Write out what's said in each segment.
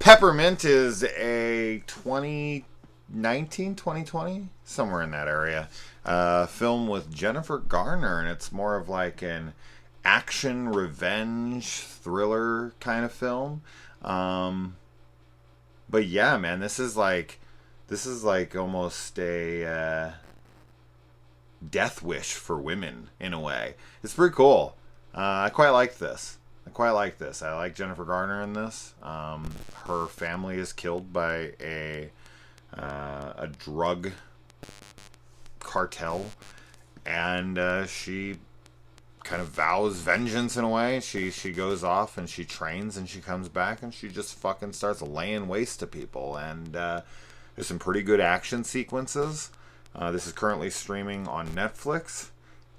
Peppermint is a 2019, 2020, somewhere in that area, film with Jennifer Garner, and it's more of like an action revenge thriller kind of film. But yeah, man, this is like almost a death wish for women in a way. It's pretty cool. I quite like this. I like Jennifer Garner in this. Her family is killed by a drug cartel, and she kind of vows vengeance in a way. She goes off and she trains and she comes back and she just fucking starts laying waste to people. And there's some pretty good action sequences. This is currently streaming on Netflix.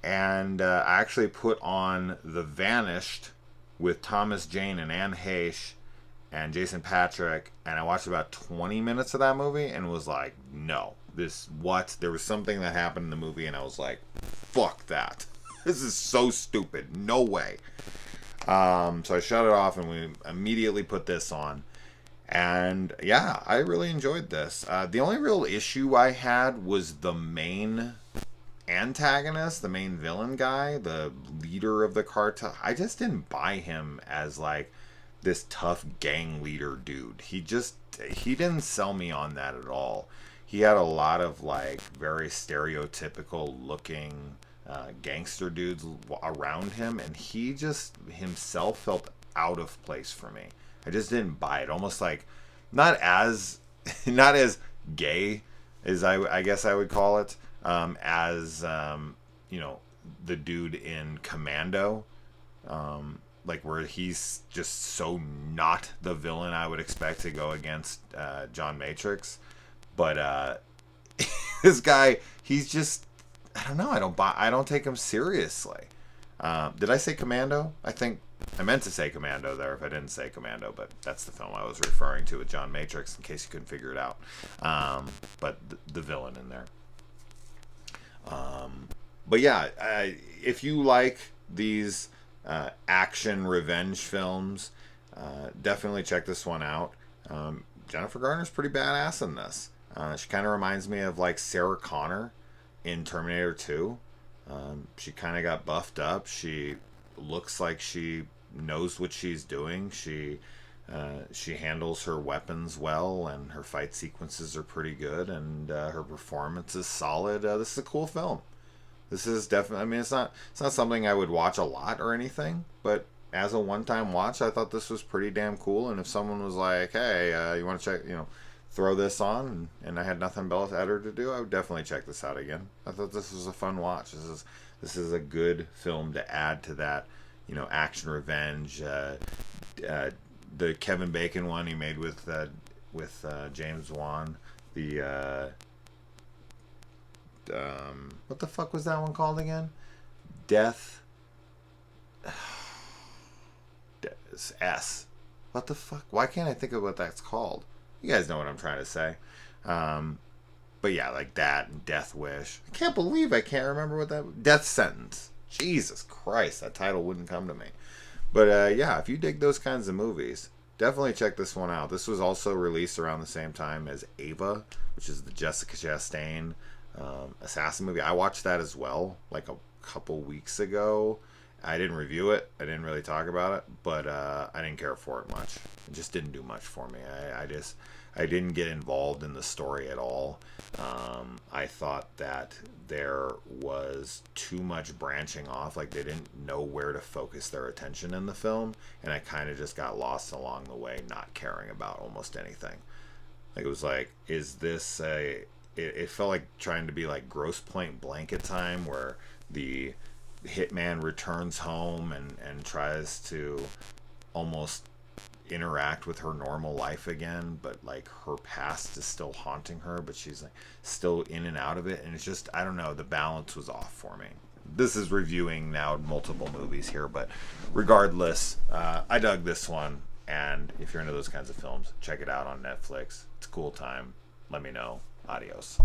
And I actually put on The Vanished with Thomas Jane and Anne Heche and Jason Patric, and I watched about 20 minutes of that movie and was like, no, there was something that happened in the movie and I was like, fuck that. This is so stupid. No way. So I shut it off and we immediately put this on. And yeah, I really enjoyed this. The only real issue I had was the main antagonist, the main villain guy, the leader of the cartel. I just didn't buy him as like this tough gang leader dude. He didn't sell me on that at all. He had a lot of like very stereotypical looking gangster dudes around him, and he just himself felt out of place for me. I just didn't buy it. Almost like not as gay as I guess I would call it, as the dude in Commando, like where he's just so not the villain I would expect to go against John Matrix. But this guy, he's just, I don't know. I don't take him seriously. Did I say Commando? I think I meant to say Commando there if I didn't say Commando, but that's the film I was referring to with John Matrix in case you couldn't figure it out. But the villain in there. But yeah, if you like these action revenge films, definitely check this one out. Jennifer Garner's pretty badass in this. She kind of reminds me of like Sarah Connor in Terminator 2. She kind of got buffed up. She looks like she knows what she's doing. She handles her weapons well, and her fight sequences are pretty good, and her performance is solid. This is a cool film. This is definitely, I mean, it's not something I would watch a lot or anything, but as a one-time watch, I thought this was pretty damn cool. And if someone was like, hey, you want to check, throw this on, and I had nothing better to do, I would definitely check this out again. I thought this was a fun watch. This is a good film to add to that, action revenge. The Kevin Bacon one he made with James Wan. What the fuck was that one called again? Death. S. What the fuck? Why can't I think of what that's called? You guys know what I'm trying to say. But yeah, like that and Death Wish. I can't believe I can't remember what that... Death Sentence. Jesus Christ, that title wouldn't come to me. But yeah, if you dig those kinds of movies, definitely check this one out. This was also released around the same time as Ava, which is the Jessica Chastain assassin movie. I watched that as well, like a couple weeks ago. I didn't review it. I didn't really talk about it, but I didn't care for it much. It just didn't do much for me. I didn't get involved in the story at all. I thought that there was too much branching off. Like they didn't know where to focus their attention in the film, and I kind of just got lost along the way, not caring about almost anything. Like it was like, is this a... It felt like trying to be like Grosse Pointe Blanket time, where the hitman returns home and tries to almost interact with her normal life again, but like her past is still haunting her, but she's like still in and out of it, and it's just, I don't know, the balance was off for me. This is reviewing now multiple movies here, but regardless, I dug this one, and if you're into those kinds of films, check it out on Netflix. It's a cool time. Let me know. Adios.